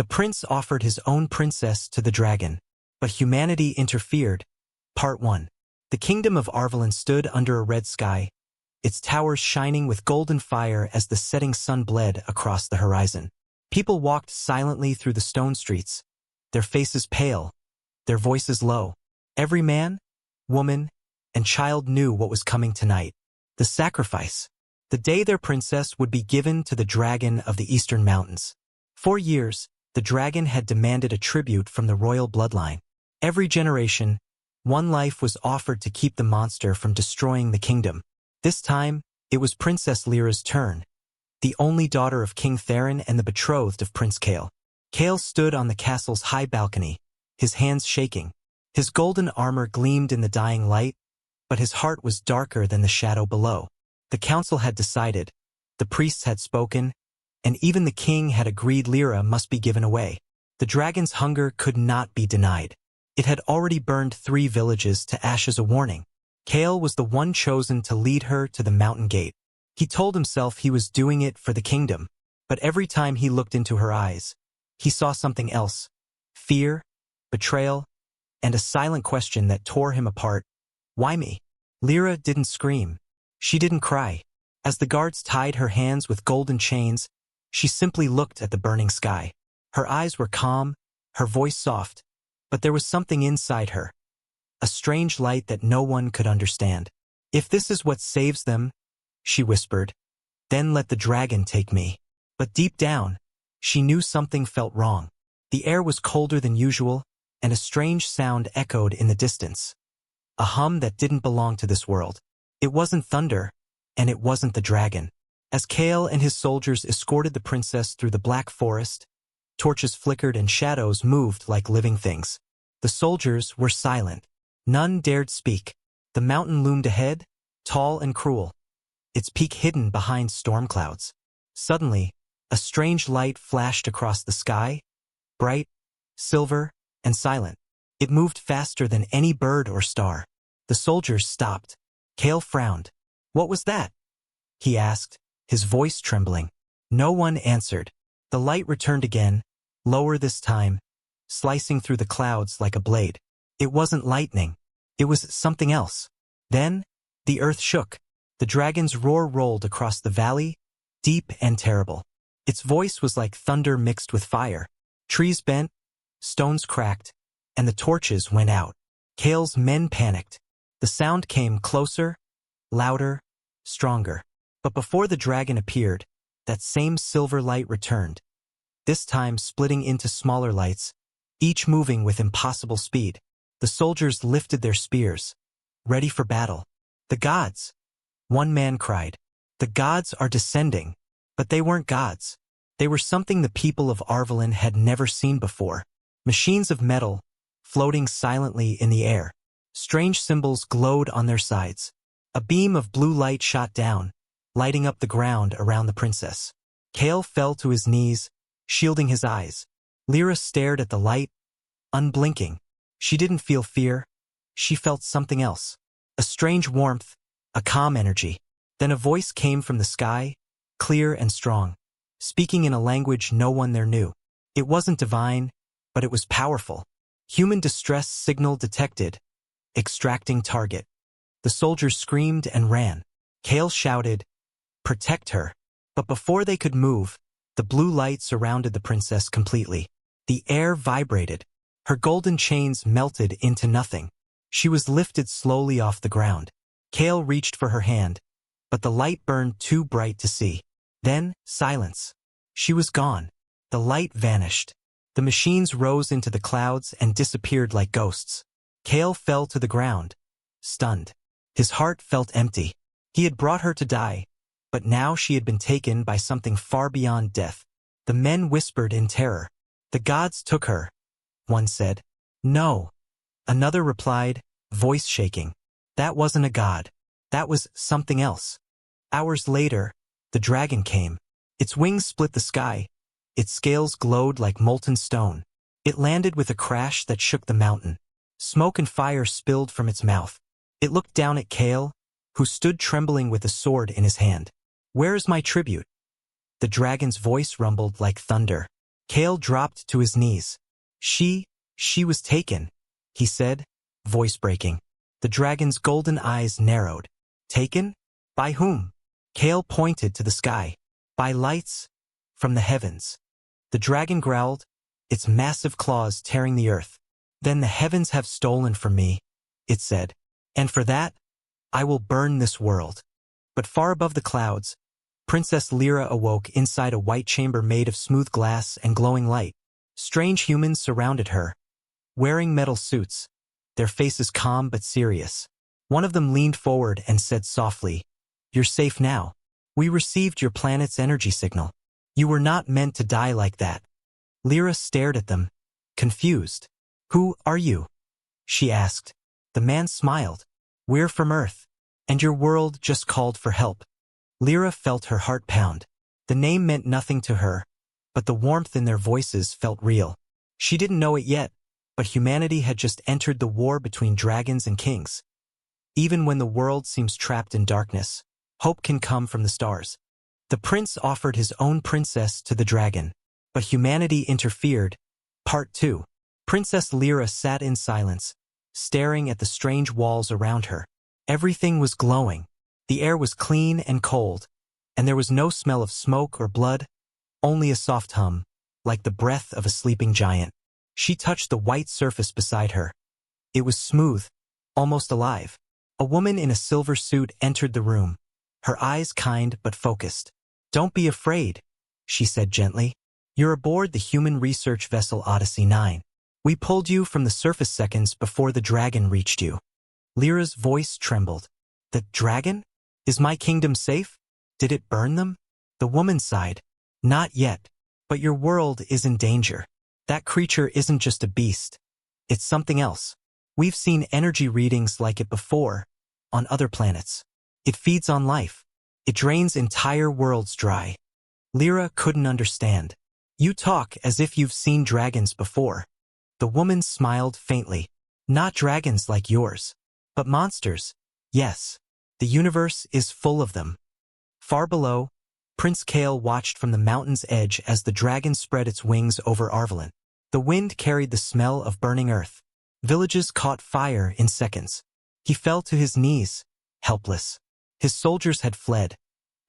The prince offered his own princess to the dragon, but humanity interfered. Part 1. The kingdom of Arvalin stood under a red sky, its towers shining with golden fire as the setting sun bled across the horizon. People walked silently through the stone streets, their faces pale, their voices low. Every man, woman, and child knew what was coming tonight. The sacrifice. The day their princess would be given to the dragon of the eastern mountains. For years, the dragon had demanded a tribute from the royal bloodline. Every generation, one life was offered to keep the monster from destroying the kingdom. This time, it was Princess Lyra's turn, the only daughter of King Theron and the betrothed of Prince Kael. Kael stood on the castle's high balcony, his hands shaking. His golden armor gleamed in the dying light, but his heart was darker than the shadow below. The council had decided, the priests had spoken, and even the king had agreed Lyra must be given away. The dragon's hunger could not be denied. It had already burned 3 villages to ash as a warning. Kael was the one chosen to lead her to the mountain gate. He told himself he was doing it for the kingdom, but every time he looked into her eyes, he saw something else. Fear, betrayal, and a silent question that tore him apart. Why me? Lyra didn't scream. She didn't cry. As the guards tied her hands with golden chains, she simply looked at the burning sky. Her eyes were calm, her voice soft, but there was something inside her. A strange light that no one could understand. If this is what saves them, she whispered, then let the dragon take me. But deep down, she knew something felt wrong. The air was colder than usual, and a strange sound echoed in the distance. A hum that didn't belong to this world. It wasn't thunder, and it wasn't the dragon. As Kael and his soldiers escorted the princess through the black forest, torches flickered and shadows moved like living things. The soldiers were silent. None dared speak. The mountain loomed ahead, tall and cruel, its peak hidden behind storm clouds. Suddenly, a strange light flashed across the sky, bright, silver, and silent. It moved faster than any bird or star. The soldiers stopped. Kael frowned. What was that? He asked, his voice trembling. No one answered. The light returned again, lower this time, slicing through the clouds like a blade. It wasn't lightning. It was something else. Then, the earth shook. The dragon's roar rolled across the valley, deep and terrible. Its voice was like thunder mixed with fire. Trees bent, stones cracked, and the torches went out. Kael's men panicked. The sound came closer, louder, stronger. But before the dragon appeared, that same silver light returned, this time splitting into smaller lights, each moving with impossible speed. The soldiers lifted their spears, ready for battle. The gods! One man cried. The gods are descending. But they weren't gods. They were something the people of Arvalin had never seen before. Machines of metal, floating silently in the air. Strange symbols glowed on their sides. A beam of blue light shot down, lighting up the ground around the princess. Kael fell to his knees, shielding his eyes. Lyra stared at the light, unblinking. She didn't feel fear. She felt something else. A strange warmth, a calm energy. Then a voice came from the sky, clear and strong, speaking in a language no one there knew. It wasn't divine, but it was powerful. Human distress signal detected. Extracting target. The soldiers screamed and ran. Kael shouted, "Protect her." But before they could move, the blue light surrounded the princess completely. The air vibrated. Her golden chains melted into nothing. She was lifted slowly off the ground. Kael reached for her hand, but the light burned too bright to see. Then, silence. She was gone. The light vanished. The machines rose into the clouds and disappeared like ghosts. Kael fell to the ground, stunned. His heart felt empty. He had brought her to die, but now she had been taken by something far beyond death. The men whispered in terror. The gods took her, one said. No. Another replied, voice shaking. That wasn't a god. That was something else. Hours later, the dragon came. Its wings split the sky. Its scales glowed like molten stone. It landed with a crash that shook the mountain. Smoke and fire spilled from its mouth. It looked down at Kael, who stood trembling with a sword in his hand. Where is my tribute? The dragon's voice rumbled like thunder. Kale dropped to his knees. She was taken, he said, voice breaking. The dragon's golden eyes narrowed. Taken? By whom? Kale pointed to the sky. By lights from the heavens. The dragon growled, its massive claws tearing the earth. Then the heavens have stolen from me, it said. And for that, I will burn this world. But far above the clouds, Princess Lyra awoke inside a white chamber made of smooth glass and glowing light. Strange humans surrounded her, wearing metal suits, their faces calm but serious. One of them leaned forward and said softly, "You're safe now. We received your planet's energy signal. You were not meant to die like that." Lyra stared at them, confused. "Who are you?" she asked. The man smiled. "We're from Earth, and your world just called for help." Lyra felt her heart pound. The name meant nothing to her, but the warmth in their voices felt real. She didn't know it yet, but humanity had just entered the war between dragons and kings. Even when the world seems trapped in darkness, hope can come from the stars. The prince offered his own princess to the dragon, but humanity interfered. Part 2. Princess Lyra sat in silence, staring at the strange walls around her. Everything was glowing. The air was clean and cold, and there was no smell of smoke or blood, only a soft hum, like the breath of a sleeping giant. She touched the white surface beside her. It was smooth, almost alive. A woman in a silver suit entered the room, her eyes kind but focused. "Don't be afraid," she said gently. "You're aboard the human research vessel Odyssey 9. We pulled you from the surface seconds before the dragon reached you." Lyra's voice trembled. "The dragon? Is my kingdom safe? Did it burn them?" The woman sighed. "Not yet, but your world is in danger. That creature isn't just a beast. It's something else. We've seen energy readings like it before, on other planets. It feeds on life. It drains entire worlds dry." Lyra couldn't understand. "You talk as if you've seen dragons before." The woman smiled faintly. "Not dragons like yours, but monsters. Yes, the universe is full of them." Far below, Prince Kale watched from the mountain's edge as the dragon spread its wings over Arvalin. The wind carried the smell of burning earth. Villages caught fire in seconds. He fell to his knees, helpless. His soldiers had fled.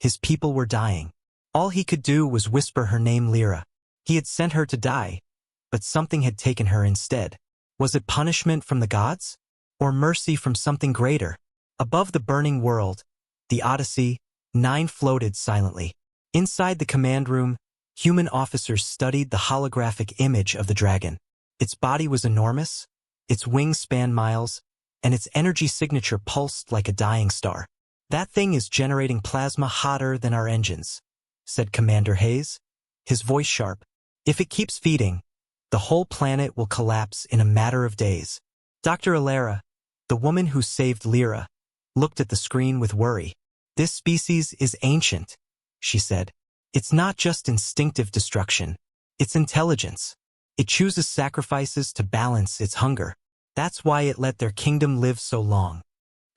His people were dying. All he could do was whisper her name, Lyra. He had sent her to die, but something had taken her instead. Was it punishment from the gods? Or mercy from something greater? Above the burning world, the Odyssey 9 floated silently. Inside the command room, human officers studied the holographic image of the dragon. Its body was enormous, its wings spanned miles, and its energy signature pulsed like a dying star. "That thing is generating plasma hotter than our engines," said Commander Hayes, his voice sharp. "If it keeps feeding, the whole planet will collapse in a matter of days." Dr. Alara, the woman who saved Lyra, looked at the screen with worry. "This species is ancient," she said. "It's not just instinctive destruction. It's intelligence. It chooses sacrifices to balance its hunger. That's why it let their kingdom live so long."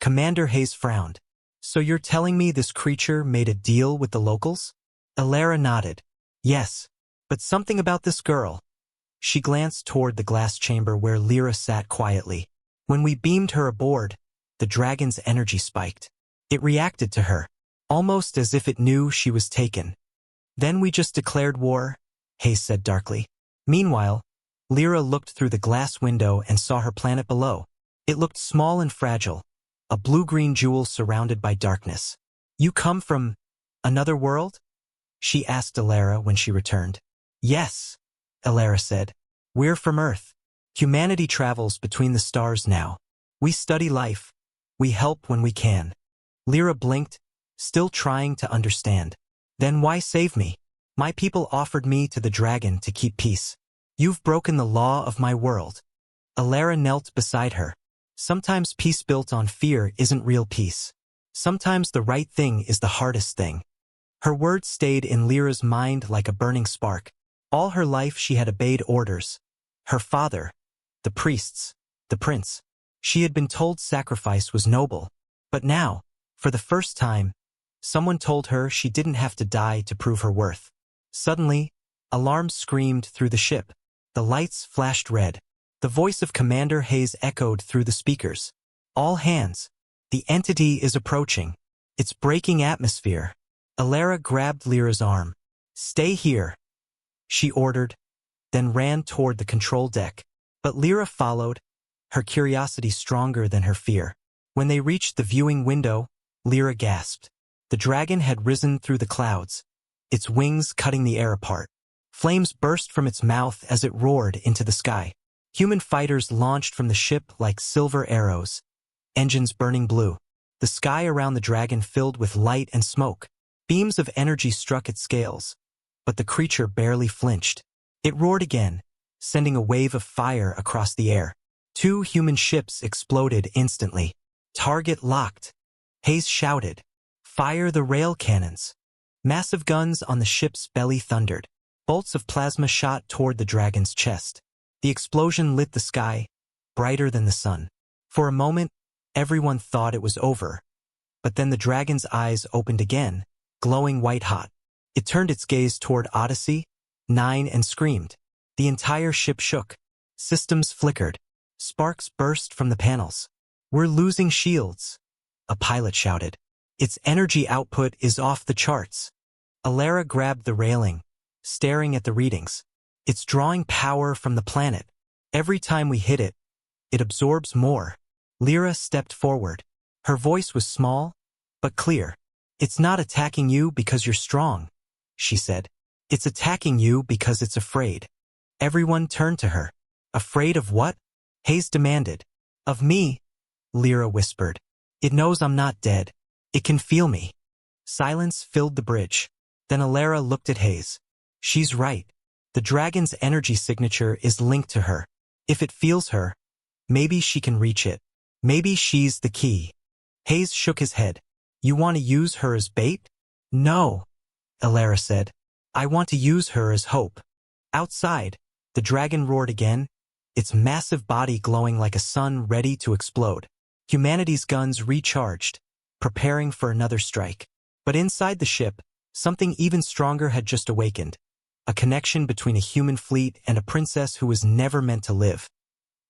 Commander Hayes frowned. "So you're telling me this creature made a deal with the locals?" Alara nodded. "Yes, but something about this girl." She glanced toward the glass chamber where Lyra sat quietly. "When we beamed her aboard, the dragon's energy spiked. It reacted to her, almost as if it knew she was taken. Then we just declared war," Hayes said darkly. Meanwhile, Lyra looked through the glass window and saw her planet below. It looked small and fragile, a blue-green jewel surrounded by darkness. "You come from another world?" she asked Alara when she returned. "Yes," Alara said. "We're from Earth. Humanity travels between the stars now. We study life. We help when we can." Lyra blinked, still trying to understand. "Then why save me? My people offered me to the dragon to keep peace. You've broken the law of my world." Alara knelt beside her. "Sometimes peace built on fear isn't real peace. Sometimes the right thing is the hardest thing." Her words stayed in Lyra's mind like a burning spark. All her life she had obeyed orders. Her father, the priests, the prince. She had been told sacrifice was noble. But now, for the first time, someone told her she didn't have to die to prove her worth. Suddenly, Alarms screamed through the ship. The lights flashed red. The voice of Commander Hayes echoed through the speakers. All hands. The entity is approaching. It's breaking atmosphere. Alara grabbed Lyra's arm. Stay here, she ordered, then ran toward the control deck. But Lyra followed, her curiosity stronger than her fear. When they reached the viewing window, Lyra gasped. The dragon had risen through the clouds, its wings cutting the air apart. Flames burst from its mouth as it roared into the sky. Human fighters launched from the ship like silver arrows, engines burning blue. The sky around the dragon filled with light and smoke. Beams of energy struck its scales, but the creature barely flinched. It roared again, sending a wave of fire across the air. 2 human ships exploded instantly. Target locked. Hayes shouted, "Fire the rail cannons." Massive guns on the ship's belly thundered. Bolts of plasma shot toward the dragon's chest. The explosion lit the sky, brighter than the sun. For a moment, everyone thought it was over. But then the dragon's eyes opened again, glowing white-hot. It turned its gaze toward Odyssey, 9 and screamed. The entire ship shook. Systems flickered. Sparks burst from the panels. "We're losing shields," a pilot shouted. "Its energy output is off the charts." Alara grabbed the railing, staring at the readings. "It's drawing power from the planet. Every time we hit it, it absorbs more." Lyra stepped forward. Her voice was small, but clear. "It's not attacking you because you're strong," she said. "It's attacking you because it's afraid." Everyone turned to her. "Afraid of what?" Hayes demanded. "Of me," Lyra whispered. "It knows I'm not dead. It can feel me." Silence filled the bridge. Then Alara looked at Hayes. "She's right. The dragon's energy signature is linked to her. If it feels her, maybe she can reach it. Maybe she's the key." Hayes shook his head. "You want to use her as bait?" "No," Alara said. "I want to use her as hope." Outside, the dragon roared again, its massive body glowing like a sun ready to explode. Humanity's guns recharged, preparing for another strike. But inside the ship, something even stronger had just awakened. A connection between a human fleet and a princess who was never meant to live.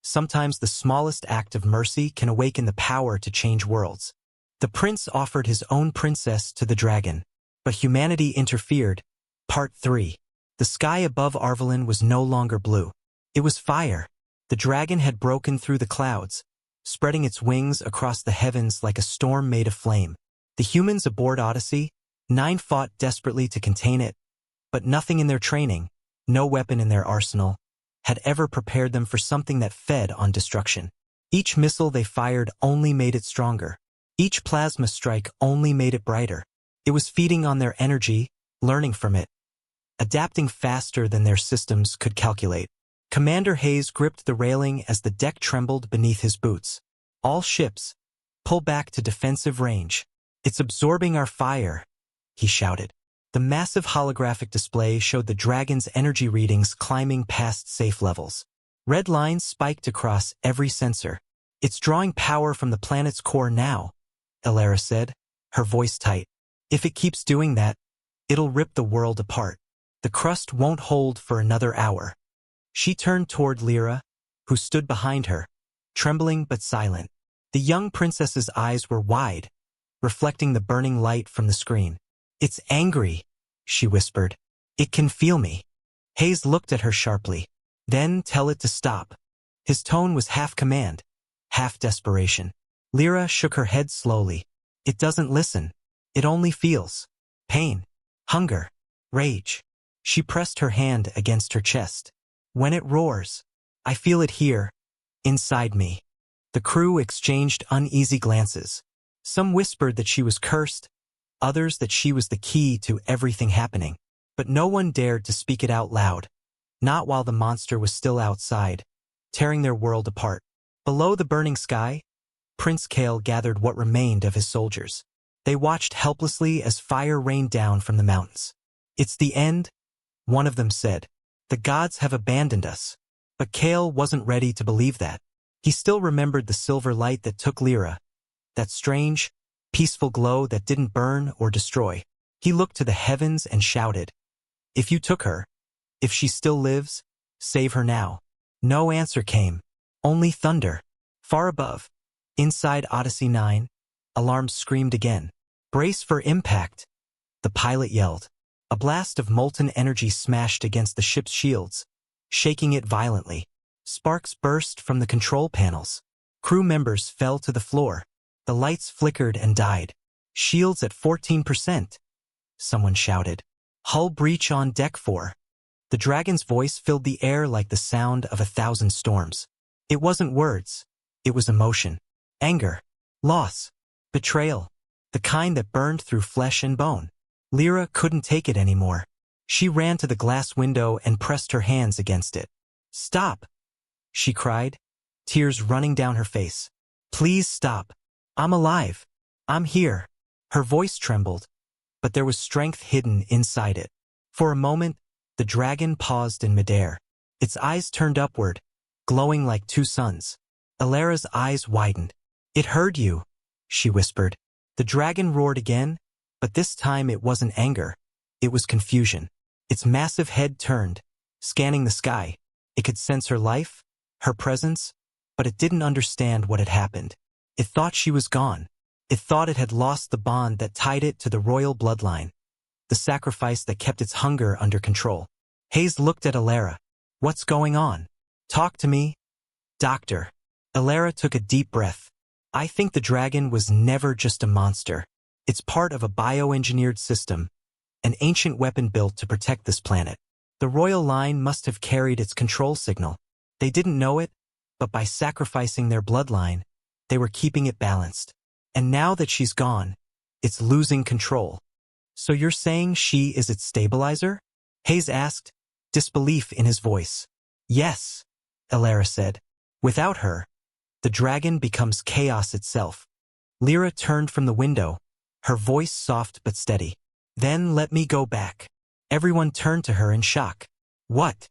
Sometimes the smallest act of mercy can awaken the power to change worlds. The prince offered his own princess to the dragon, but humanity interfered. Part 3. The sky above Arvalin was no longer blue. It was fire. The dragon had broken through the clouds, spreading its wings across the heavens like a storm made of flame. The humans aboard Odyssey, 9 fought desperately to contain it, but nothing in their training, no weapon in their arsenal, had ever prepared them for something that fed on destruction. Each missile they fired only made it stronger. Each plasma strike only made it brighter. It was feeding on their energy, learning from it, adapting faster than their systems could calculate. Commander Hayes gripped the railing as the deck trembled beneath his boots. "All ships, pull back to defensive range. It's absorbing our fire," he shouted. The massive holographic display showed the dragon's energy readings climbing past safe levels. Red lines spiked across every sensor. "It's drawing power from the planet's core now," Alara said, her voice tight. "If it keeps doing that, it'll rip the world apart. The crust won't hold for another hour." She turned toward Lyra, who stood behind her, trembling but silent. The young princess's eyes were wide, reflecting the burning light from the screen. "It's angry," she whispered. "It can feel me." Hayes looked at her sharply. "Then tell it to stop." His tone was half command, half desperation. Lyra shook her head slowly. "It doesn't listen. It only feels pain, hunger, rage." She pressed her hand against her chest. "When it roars, I feel it here, inside me." The crew exchanged uneasy glances. Some whispered that she was cursed, others that she was the key to everything happening. But no one dared to speak it out loud, not while the monster was still outside, tearing their world apart. Below the burning sky, Prince Kale gathered what remained of his soldiers. They watched helplessly as fire rained down from the mountains. "It's the end," one of them said. "The gods have abandoned us." But Kale wasn't ready to believe that. He still remembered the silver light that took Lyra, that strange, peaceful glow that didn't burn or destroy. He looked to the heavens and shouted, "If you took her, If she still lives, save her now. No answer came. Only thunder. Far above. Inside Odyssey 9, alarms screamed again. Brace for impact. The pilot yelled. A blast of molten energy smashed against the ship's shields, shaking it violently. Sparks burst from the control panels. Crew members fell to the floor. The lights flickered and died. Shields at 14%. Someone shouted. Hull breach on deck 4. The dragon's voice filled the air like the sound of 1,000 storms. It wasn't words. It was emotion. Anger. Loss. Betrayal. The kind that burned through flesh and bone. Lyra couldn't take it anymore. She ran to the glass window and pressed her hands against it. Stop! She cried, tears running down her face. Please stop. I'm alive. I'm here. Her voice trembled, but there was strength hidden inside it. For a moment, the dragon paused in midair. Its eyes turned upward, glowing like two suns. Alara's eyes widened. It heard you, she whispered. The dragon roared again, but this time it wasn't anger. It was confusion. Its massive head turned, scanning the sky. It could sense her life, her presence, but it didn't understand what had happened. It thought she was gone. It thought it had lost the bond that tied it to the royal bloodline, the sacrifice that kept its hunger under control. Hayes looked at Alara. What's going on? Talk to me. Doctor. Alara took a deep breath. I think the dragon was never just a monster. It's part of a bioengineered system, an ancient weapon built to protect this planet. The royal line must have carried its control signal. They didn't know it, but by sacrificing their bloodline, they were keeping it balanced. And now that she's gone, it's losing control. So you're saying she is its stabilizer? Hayes asked, disbelief in his voice. Yes, Alara said. Without her, the dragon becomes chaos itself. Lyra turned from the window, her voice soft but steady. Then let me go back. Everyone turned to her in shock. What?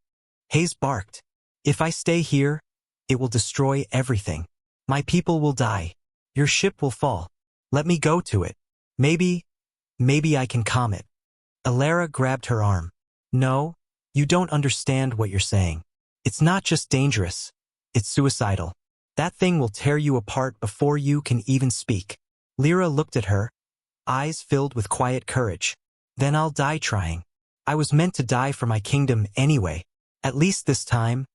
Hayes barked. If I stay here, it will destroy everything. My people will die. Your ship will fall. Let me go to it. Maybe I can calm it. Alara grabbed her arm. No, you don't understand what you're saying. It's not just dangerous. It's suicidal. That thing will tear you apart before you can even speak. Lyra looked at her, eyes filled with quiet courage. Then I'll die trying. I was meant to die for my kingdom anyway. At least this time,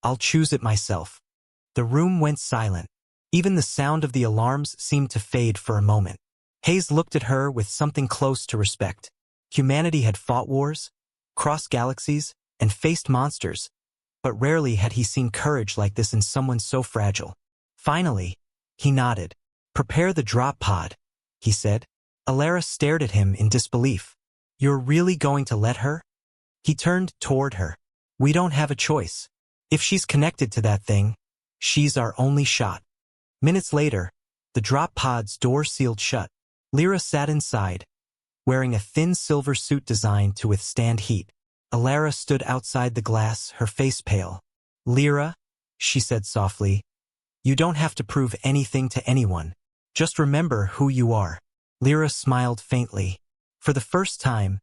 I'll choose it myself. The room went silent. Even the sound of the alarms seemed to fade for a moment. Hayes looked at her with something close to respect. Humanity had fought wars, crossed galaxies, and faced monsters, but rarely had he seen courage like this in someone so fragile. Finally, he nodded. Prepare the drop pod, he said. Alara stared at him in disbelief. You're really going to let her? He turned toward her. We don't have a choice. If she's connected to that thing, she's our only shot. Minutes later, the drop pod's door sealed shut. Lyra sat inside, wearing a thin silver suit designed to withstand heat. Alara stood outside the glass, her face pale. Lyra, she said softly, you don't have to prove anything to anyone. Just remember who you are. Lyra smiled faintly. For the first time,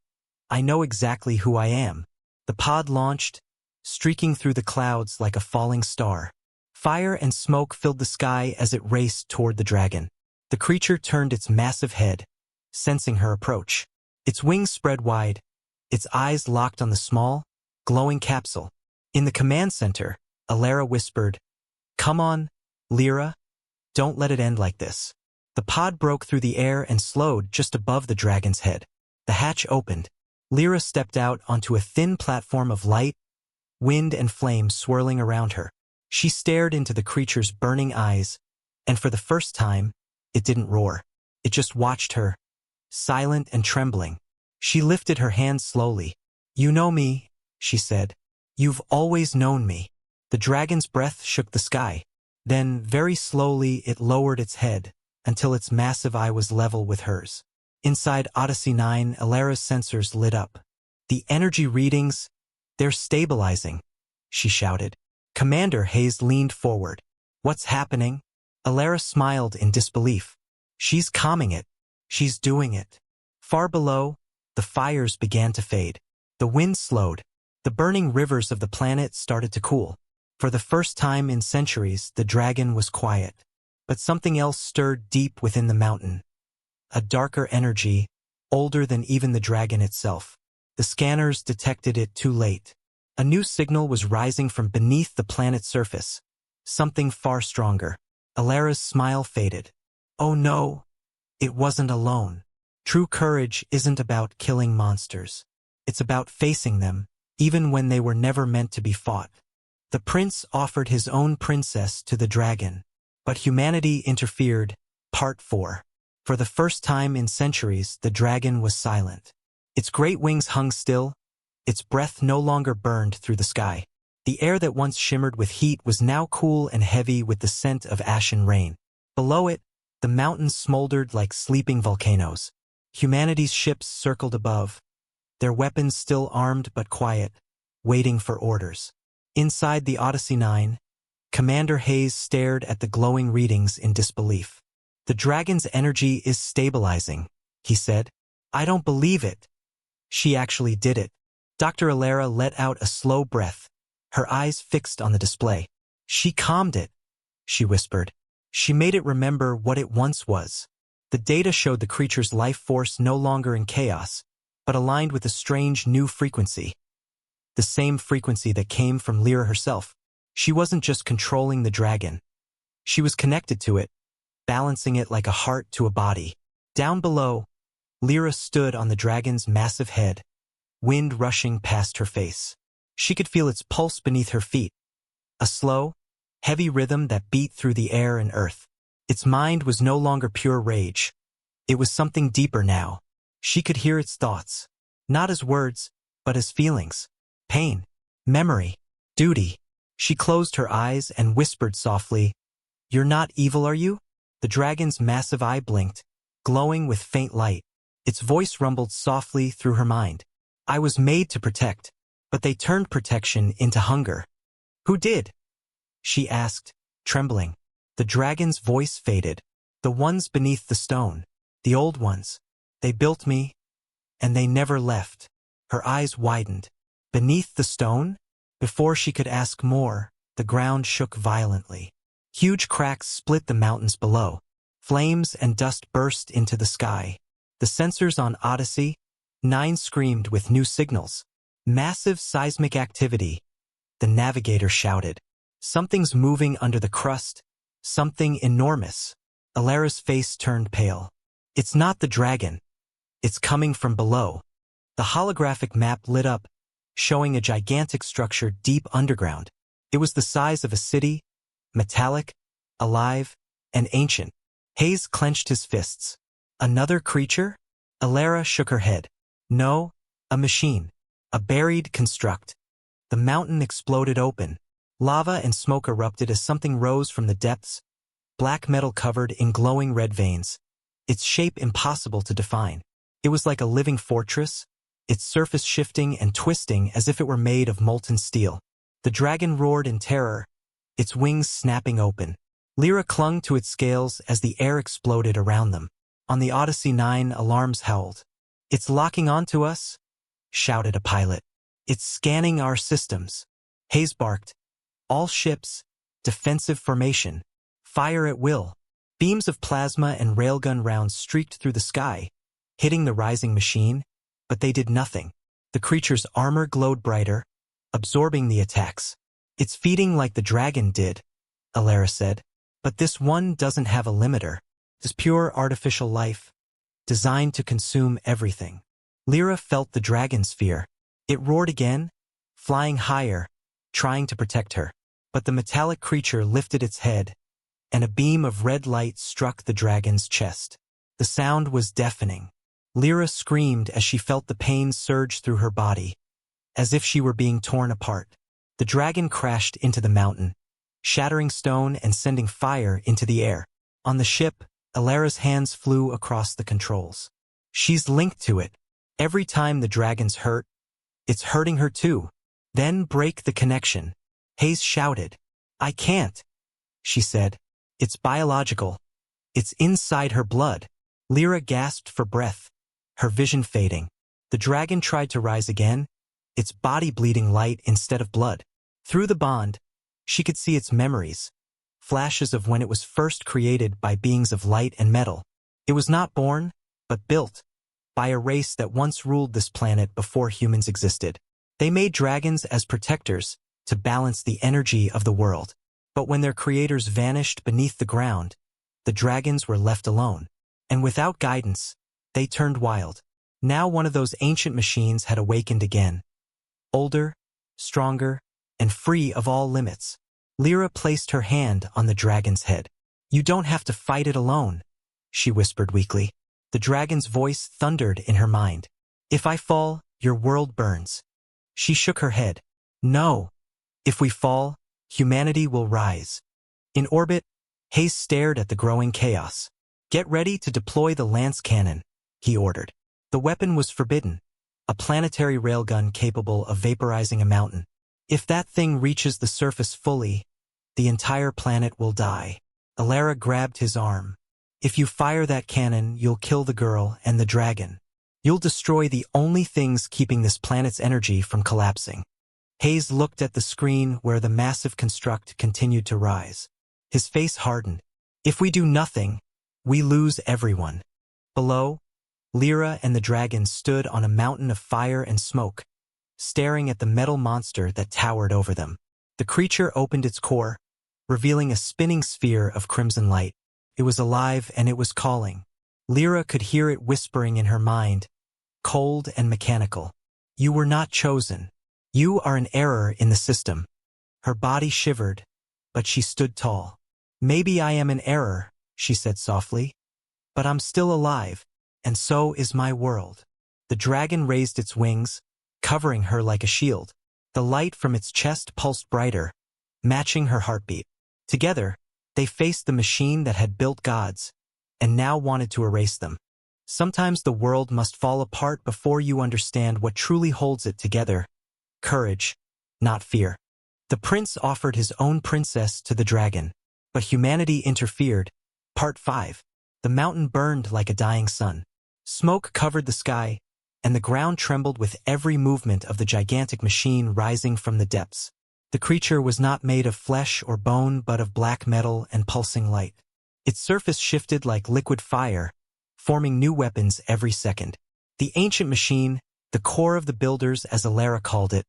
I know exactly who I am. The pod launched, streaking through the clouds like a falling star. Fire and smoke filled the sky as it raced toward the dragon. The creature turned its massive head, sensing her approach. Its wings spread wide, its eyes locked on the small, glowing capsule. In the command center, Alara whispered, Come on, Lyra. Don't let it end like this. The pod broke through the air and slowed just above the dragon's head. The hatch opened. Lyra stepped out onto a thin platform of light, wind and flame swirling around her. She stared into the creature's burning eyes, and for the first time, it didn't roar. It just watched her, silent and trembling. She lifted her hands slowly. You know me, she said. You've always known me. The dragon's breath shook the sky. Then, very slowly, it lowered its head, until its massive eye was level with hers. Inside Odyssey 9, Alara's sensors lit up. The energy readings, they're stabilizing, she shouted. Commander Hayes leaned forward. What's happening? Alara smiled in disbelief. She's calming it. She's doing it. Far below, the fires began to fade. The wind slowed. The burning rivers of the planet started to cool. For the first time in centuries, the dragon was quiet. But something else stirred deep within the mountain. A darker energy, older than even the dragon itself. The scanners detected it too late. A new signal was rising from beneath the planet's surface. Something far stronger. Alara's smile faded. Oh no, it wasn't alone. True courage isn't about killing monsters. It's about facing them, even when they were never meant to be fought. The prince offered his own princess to the dragon. But humanity interfered. Part 4. For the first time in centuries, the dragon was silent. Its great wings hung still. Its breath no longer burned through the sky. The air that once shimmered with heat was now cool and heavy with the scent of ashen rain. Below it, the mountains smoldered like sleeping volcanoes. Humanity's ships circled above, their weapons still armed but quiet, waiting for orders. Inside the Odyssey 9, Commander Hayes stared at the glowing readings in disbelief. The dragon's energy is stabilizing, he said. I don't believe it. She actually did it. Dr. Alara let out a slow breath, her eyes fixed on the display. She calmed it, she whispered. She made it remember what it once was. The data showed the creature's life force no longer in chaos, but aligned with a strange new frequency. The same frequency that came from Lyra herself. She wasn't just controlling the dragon. She was connected to it, balancing it like a heart to a body. Down below, Lyra stood on the dragon's massive head, wind rushing past her face. She could feel its pulse beneath her feet, a slow, heavy rhythm that beat through the air and earth. Its mind was no longer pure rage. It was something deeper now. She could hear its thoughts, not as words, but as feelings. Pain, memory, duty. She closed her eyes and whispered softly, "You're not evil, are you?" The dragon's massive eye blinked, glowing with faint light. Its voice rumbled softly through her mind. "I was made to protect, but they turned protection into hunger." "Who did?" she asked, trembling. The dragon's voice faded. "The ones beneath the stone. The old ones. They built me, and they never left." Her eyes widened. Beneath the stone? Before she could ask more, the ground shook violently. Huge cracks split the mountains below. Flames and dust burst into the sky. The sensors on Odyssey 9 screamed with new signals. Massive seismic activity. The navigator shouted. Something's moving under the crust. Something enormous. Alara's face turned pale. It's not the dragon. It's coming from below. The holographic map lit up, showing a gigantic structure deep underground. It was the size of a city, metallic, alive, and ancient. Hayes clenched his fists. Another creature? Alara shook her head. No, a machine. A buried construct. The mountain exploded open. Lava and smoke erupted as something rose from the depths, black metal covered in glowing red veins. Its shape impossible to define. It was like a living fortress, its surface shifting and twisting as if it were made of molten steel. The dragon roared in terror, its wings snapping open. Lyra clung to its scales as the air exploded around them. On the Odyssey 9, alarms howled. "It's locking onto us," shouted a pilot. "It's scanning our systems." Hayes barked. "All ships, defensive formation. Fire at will." Beams of plasma and railgun rounds streaked through the sky, hitting the rising machine, but they did nothing. The creature's armor glowed brighter, absorbing the attacks. "It's feeding like the dragon did," Alara said. "But this one doesn't have a limiter. It's pure artificial life, designed to consume everything." Lyra felt the dragon's fear. It roared again, flying higher, trying to protect her. But the metallic creature lifted its head, and a beam of red light struck the dragon's chest. The sound was deafening. Lyra screamed as she felt the pain surge through her body, as if she were being torn apart. The dragon crashed into the mountain, shattering stone and sending fire into the air. On the ship, Alara's hands flew across the controls. "She's linked to it. Every time the dragon's hurt, it's hurting her too. Then break the connection." Hayes shouted. "I can't," she said. "It's biological. It's inside her blood." Lyra gasped for breath, her vision fading. The dragon tried to rise again, its body bleeding light instead of blood. Through the bond, she could see its memories, flashes of when it was first created by beings of light and metal. It was not born, but built, by a race that once ruled this planet before humans existed. They made dragons as protectors to balance the energy of the world. But when their creators vanished beneath the ground, the dragons were left alone. And without guidance, they turned wild. Now one of those ancient machines had awakened again. Older, stronger, and free of all limits. Lyra placed her hand on the dragon's head. "You don't have to fight it alone," she whispered weakly. The dragon's voice thundered in her mind. "If I fall, your world burns." She shook her head. "No. If we fall, humanity will rise." In orbit, Hayes stared at the growing chaos. "Get ready to deploy the lance cannon," he ordered. The weapon was forbidden, a planetary railgun capable of vaporizing a mountain. "If that thing reaches the surface fully, the entire planet will die." Alara grabbed his arm. "If you fire that cannon, you'll kill the girl and the dragon. You'll destroy the only things keeping this planet's energy from collapsing." Hayes looked at the screen where the massive construct continued to rise. His face hardened. "If we do nothing, we lose everyone." Below, Lyra and the dragon stood on a mountain of fire and smoke, staring at the metal monster that towered over them. The creature opened its core, revealing a spinning sphere of crimson light. It was alive and it was calling. Lyra could hear it whispering in her mind, cold and mechanical. "You were not chosen. You are an error in the system." Her body shivered, but she stood tall. "Maybe I am an error," she said softly, "but I'm still alive, and so is my world." The dragon raised its wings, covering her like a shield. The light from its chest pulsed brighter, matching her heartbeat. Together, they faced the machine that had built gods, and now wanted to erase them. Sometimes the world must fall apart before you understand what truly holds it together. Courage, not fear. The prince offered his own princess to the dragon, but humanity interfered. Part 5. The mountain burned like a dying sun. Smoke covered the sky, and the ground trembled with every movement of the gigantic machine rising from the depths. The creature was not made of flesh or bone but of black metal and pulsing light. Its surface shifted like liquid fire, forming new weapons every second. The ancient machine, the core of the builders as Alara called it,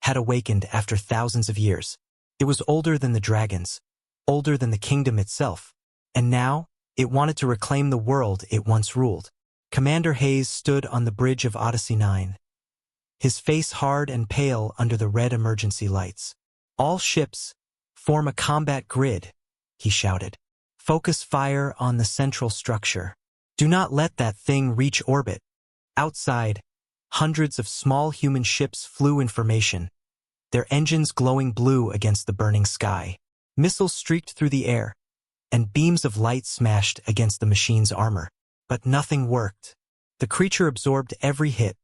had awakened after thousands of years. It was older than the dragons, older than the kingdom itself, and now it wanted to reclaim the world it once ruled. Commander Hayes stood on the bridge of Odyssey 9, his face hard and pale under the red emergency lights. "All ships, form a combat grid," he shouted. "Focus fire on the central structure. Do not let that thing reach orbit." Outside, hundreds of small human ships flew in formation, their engines glowing blue against the burning sky. Missiles streaked through the air, and beams of light smashed against the machine's armor. But nothing worked. The creature absorbed every hit,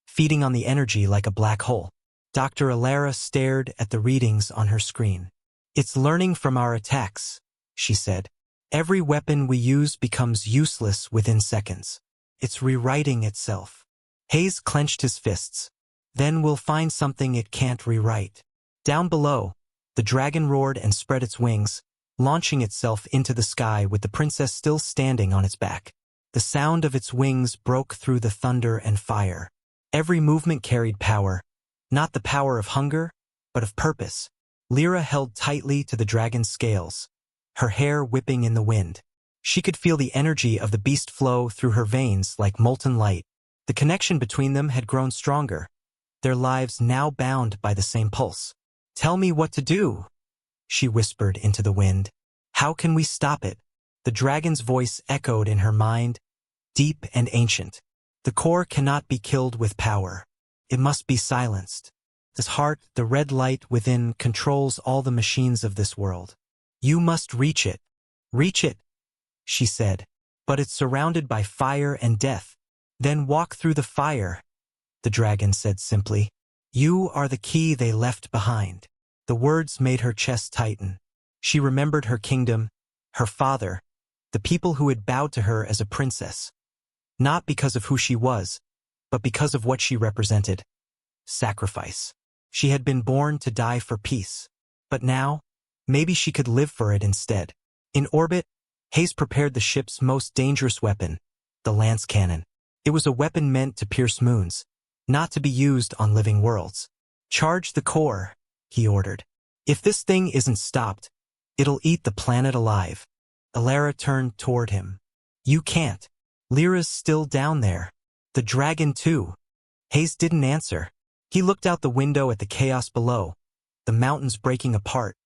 feeding on the energy like a black hole. Dr. Alara stared at the readings on her screen. "It's learning from our attacks," she said. "Every weapon we use becomes useless within seconds. It's rewriting itself." Hayes clenched his fists. "Then we'll find something it can't rewrite." Down below, the dragon roared and spread its wings, launching itself into the sky with the princess still standing on its back. The sound of its wings broke through the thunder and fire. Every movement carried power, not the power of hunger, but of purpose. Lyra held tightly to the dragon's scales, her hair whipping in the wind. She could feel the energy of the beast flow through her veins like molten light. The connection between them had grown stronger, their lives now bound by the same pulse. "Tell me what to do," she whispered into the wind. "How can we stop it?" The dragon's voice echoed in her mind, deep and ancient. "The core cannot be killed with power. It must be silenced. This heart, the red light within, controls all the machines of this world. You must reach it." "Reach it," she said, "but it's surrounded by fire and death." "Then walk through the fire," the dragon said simply. "You are the key they left behind." The words made her chest tighten. She remembered her kingdom, her father, the people who had bowed to her as a princess. Not because of who she was, but because of what she represented. sacrifice. She had been born to die for peace. But now, maybe she could live for it instead. In orbit, Hayes prepared the ship's most dangerous weapon, the lance cannon. It was a weapon meant to pierce moons, not to be used on living worlds. Charge the core, he ordered. If this thing isn't stopped, it'll eat the planet alive. Alara turned toward him. You can't. Lyra's still down there. The dragon too. Hayes didn't answer. He looked out the window at the chaos below, the mountains breaking apart,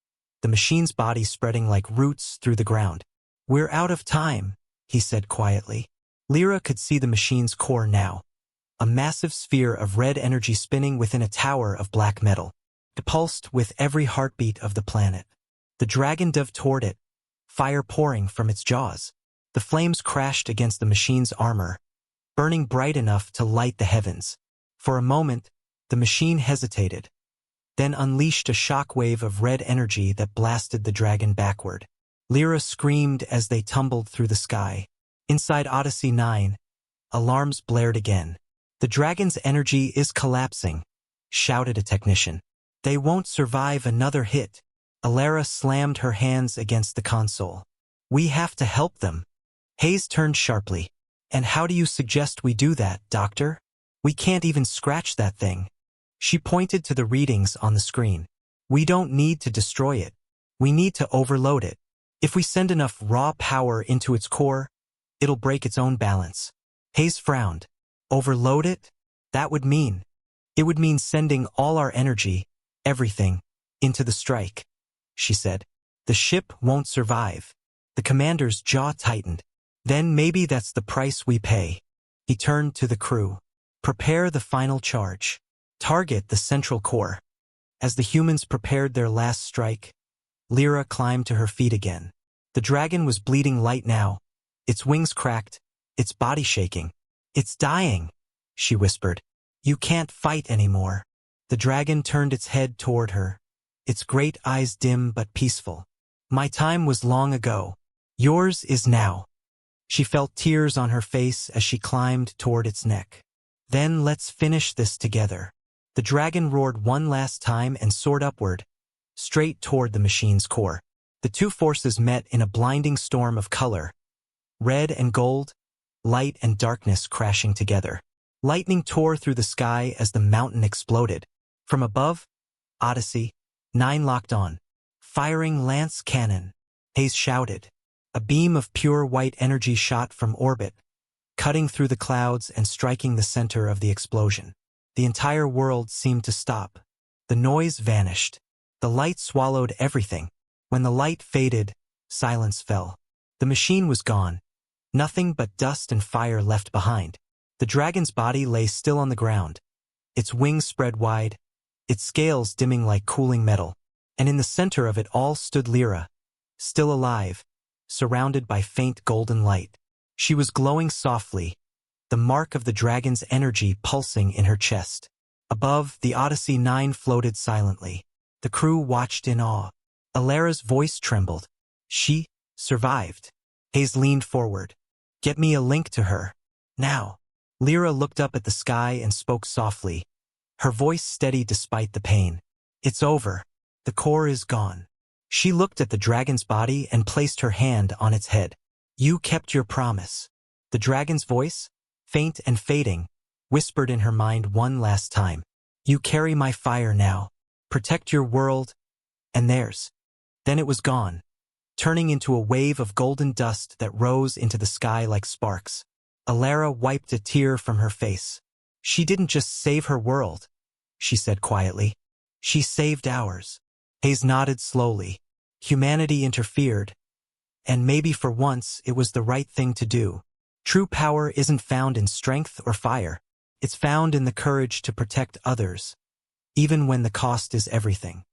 the machine's body spreading like roots through the ground. We're out of time, he said quietly. Lyra could see the machine's core now, a massive sphere of red energy spinning within a tower of black metal. It pulsed with every heartbeat of the planet. The dragon dove toward it, fire pouring from its jaws. The flames crashed against the machine's armor, burning bright enough to light the heavens. For a moment, the machine hesitated, then unleashed a shockwave of red energy that blasted the dragon backward. Lyra screamed as they tumbled through the sky. Inside Odyssey 9, alarms blared again. The dragon's energy is collapsing, shouted a technician. They won't survive another hit. Alara slammed her hands against the console. We have to help them. Hayes turned sharply. And how do you suggest we do that, Doctor? We can't even scratch that thing. She pointed to the readings on the screen. We don't need to destroy it. We need to overload it. If we send enough raw power into its core, it'll break its own balance. Hayes frowned. Overload it? That would mean. It would mean sending all our energy, everything, into the strike, she said. The ship won't survive. The commander's jaw tightened. Then maybe that's the price we pay. He turned to the crew. Prepare the final charge. Target the central core. As the humans prepared their last strike, Lyra climbed to her feet again. The dragon was bleeding light now, its wings cracked, its body shaking. It's dying, she whispered. You can't fight anymore. The dragon turned its head toward her, its great eyes dim but peaceful. My time was long ago. Yours is now. She felt tears on her face as she climbed toward its neck. Then let's finish this together. The dragon roared one last time and soared upward, straight toward the machine's core. The two forces met in a blinding storm of color. Red and gold, light and darkness crashing together. Lightning tore through the sky as the mountain exploded. From above, Odyssey 9 locked on. Firing lance cannon, Hayes shouted. A beam of pure white energy shot from orbit, cutting through the clouds and striking the center of the explosion. The entire world seemed to stop. The noise vanished. The light swallowed everything. When the light faded, silence fell. The machine was gone. Nothing but dust and fire left behind. The dragon's body lay still on the ground, its wings spread wide, its scales dimming like cooling metal. And in the center of it all stood Lyra, still alive, surrounded by faint golden light. She was glowing softly, the mark of the dragon's energy pulsing in her chest. Above, the Odyssey 9 floated silently. The crew watched in awe. Alara's voice trembled. She survived. Hayes leaned forward. Get me a link to her. Now. Lyra looked up at the sky and spoke softly, her voice steady despite the pain. It's over. The core is gone. She looked at the dragon's body and placed her hand on its head. You kept your promise. The dragon's voice, faint and fading, whispered in her mind one last time. You carry my fire now. Protect your world and theirs. Then it was gone, turning into a wave of golden dust that rose into the sky like sparks. Alara wiped a tear from her face. She didn't just save her world, she said quietly. She saved ours. Hayes nodded slowly. Humanity interfered, and maybe for once it was the right thing to do. True power isn't found in strength or fire. It's found in the courage to protect others, even when the cost is everything.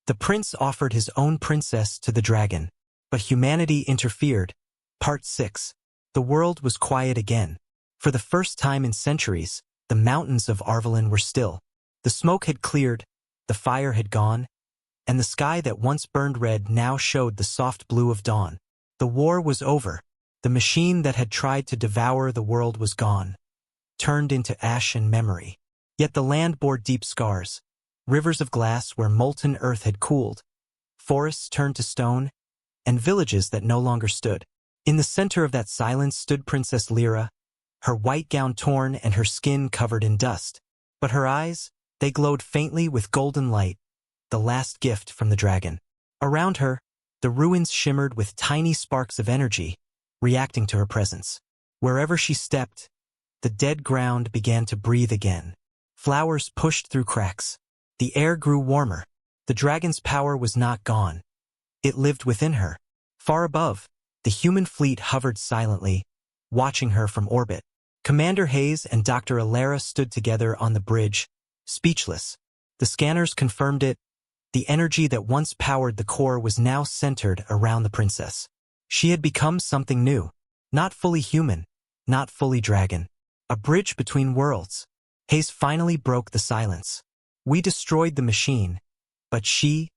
The prince offered his own princess to the dragon, but humanity interfered. Part 6. The world was quiet again. For the first time in centuries, the mountains of Arvalin were still. The smoke had cleared, the fire had gone, and the sky that once burned red now showed the soft blue of dawn. The war was over. The machine that had tried to devour the world was gone, turned into ash and memory. Yet the land bore deep scars, rivers of glass where molten earth had cooled, forests turned to stone, and villages that no longer stood. In the center of that silence stood Princess Lyra, her white gown torn and her skin covered in dust. But her eyes, they glowed faintly with golden light, the last gift from the dragon. Around her, the ruins shimmered with tiny sparks of energy, reacting to her presence. Wherever she stepped, the dead ground began to breathe again. Flowers pushed through cracks. The air grew warmer. The dragon's power was not gone. It lived within her. Far above, the human fleet hovered silently, watching her from orbit. Commander Hayes and Dr. Alara stood together on the bridge, speechless. The scanners confirmed it. The energy that once powered the core was now centered around the princess. She had become something new. Not fully human, not fully dragon. A bridge between worlds. Hayes finally broke the silence. We destroyed the machine, but she's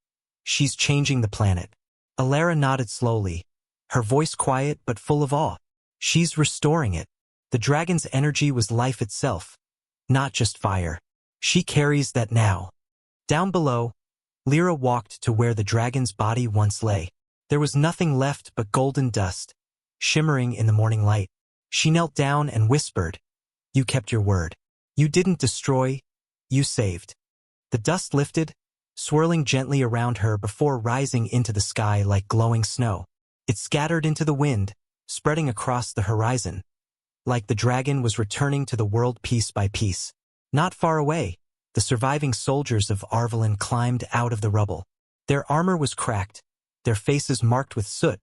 changing the planet. Alara nodded slowly, her voice quiet but full of awe. She's restoring it. The dragon's energy was life itself, not just fire. She carries that now. Down below, Lyra walked to where the dragon's body once lay. There was nothing left but golden dust, shimmering in the morning light. She knelt down and whispered, "You kept your word. You didn't destroy, you saved." The dust lifted, swirling gently around her before rising into the sky like glowing snow. It scattered into the wind, spreading across the horizon, like the dragon was returning to the world piece by piece. Not far away, the surviving soldiers of Arvelin climbed out of the rubble. Their armor was cracked, their faces marked with soot,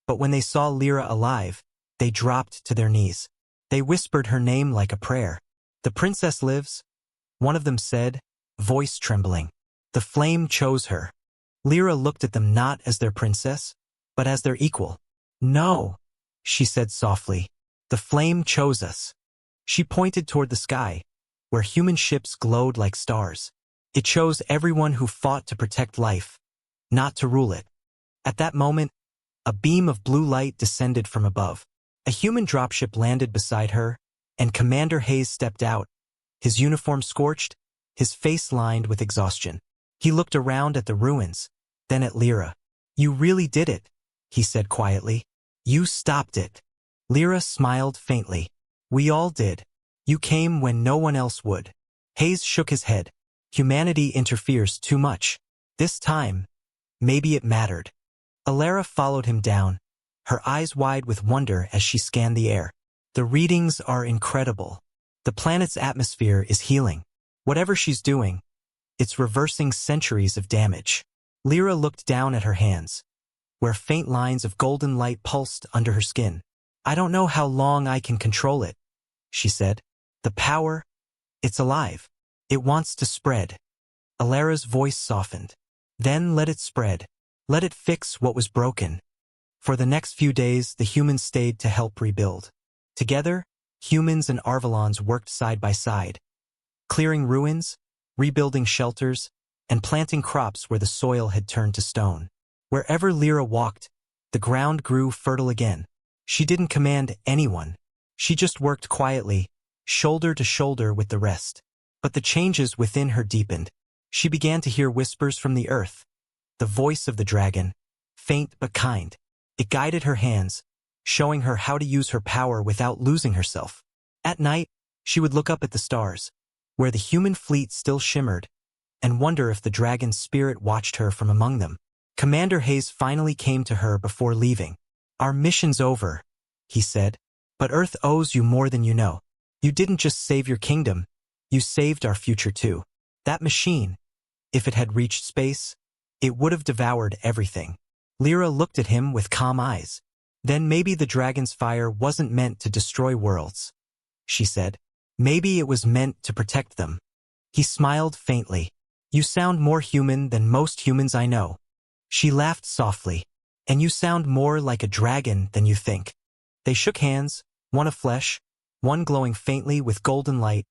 but when they saw Lyra alive, they dropped to their knees. They whispered her name like a prayer. "The princess lives," one of them said, voice trembling. "The flame chose her." Lyra looked at them not as their princess, but as their equal. "No," she said softly. "The flame chose us." She pointed toward the sky, where human ships glowed like stars. It chose everyone who fought to protect life, not to rule it. At that moment, a beam of blue light descended from above. A human dropship landed beside her, and Commander Hayes stepped out, his uniform scorched, his face lined with exhaustion. He looked around at the ruins, then at Lyra. "You really did it," he said quietly. "You stopped it." Lyra smiled faintly. "We all did. You came when no one else would." Hayes shook his head. "Humanity interferes too much. This time, maybe it mattered." Alara followed him down, her eyes wide with wonder as she scanned the air. "The readings are incredible. The planet's atmosphere is healing. Whatever she's doing, it's reversing centuries of damage." Lyra looked down at her hands, where faint lines of golden light pulsed under her skin. "I don't know how long I can control it," she said. "The power, it's alive. It wants to spread." Alara's voice softened. "Then let it spread. Let it fix what was broken." For the next few days, the humans stayed to help rebuild. Together, humans and Arvelons worked side by side, clearing ruins, rebuilding shelters, and planting crops where the soil had turned to stone. Wherever Lyra walked, the ground grew fertile again. She didn't command anyone. She just worked quietly, shoulder to shoulder with the rest. But the changes within her deepened. She began to hear whispers from the earth, the voice of the dragon, faint but kind. It guided her hands, showing her how to use her power without losing herself. At night, she would look up at the stars, where the human fleet still shimmered, and wonder if the dragon's spirit watched her from among them. Commander Hayes finally came to her before leaving. "Our mission's over," he said, "but Earth owes you more than you know. You didn't just save your kingdom, you saved our future too. That machine, if it had reached space, it would have devoured everything." Lyra looked at him with calm eyes. "Then maybe the dragon's fire wasn't meant to destroy worlds," she said. "Maybe it was meant to protect them." He smiled faintly. "You sound more human than most humans I know." She laughed softly. "And you sound more like a dragon than you think." They shook hands, one of flesh, one glowing faintly with golden light,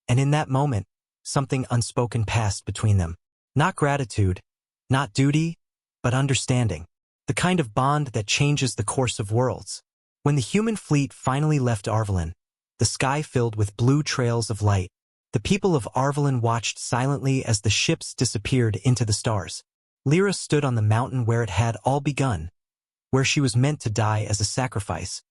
and in that moment, something unspoken passed between them. Not gratitude, not duty, but understanding. The kind of bond that changes the course of worlds. When the human fleet finally left Arvelin, the sky filled with blue trails of light. The people of Arvelin watched silently as the ships disappeared into the stars. Lyra stood on the mountain where it had all begun, where she was meant to die as a sacrifice,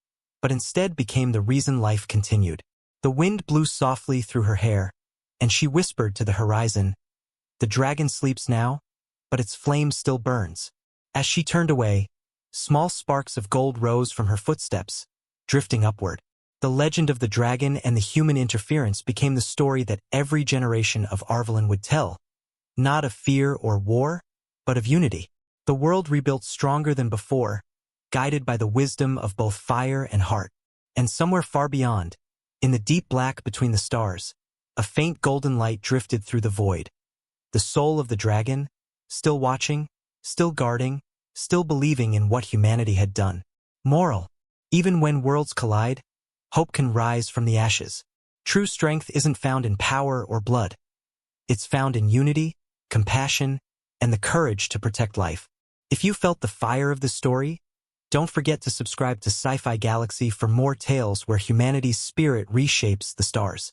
but instead became the reason life continued. The wind blew softly through her hair, and she whispered to the horizon, "The dragon sleeps now, but its flame still burns." As she turned away, small sparks of gold rose from her footsteps, drifting upward. The legend of the dragon and the human interference became the story that every generation of Arvelin would tell, not of fear or war, but of unity. The world rebuilt stronger than before, guided by the wisdom of both fire and heart. And somewhere far beyond, in the deep black between the stars, a faint golden light drifted through the void. The soul of the dragon, still watching, still guarding, still believing in what humanity had done. Moral: even when worlds collide, hope can rise from the ashes. True strength isn't found in power or blood. It's found in unity, compassion, and the courage to protect life. If you felt the fire of the story, don't forget to subscribe to Sci-Fi Galaxy for more tales where humanity's spirit reshapes the stars.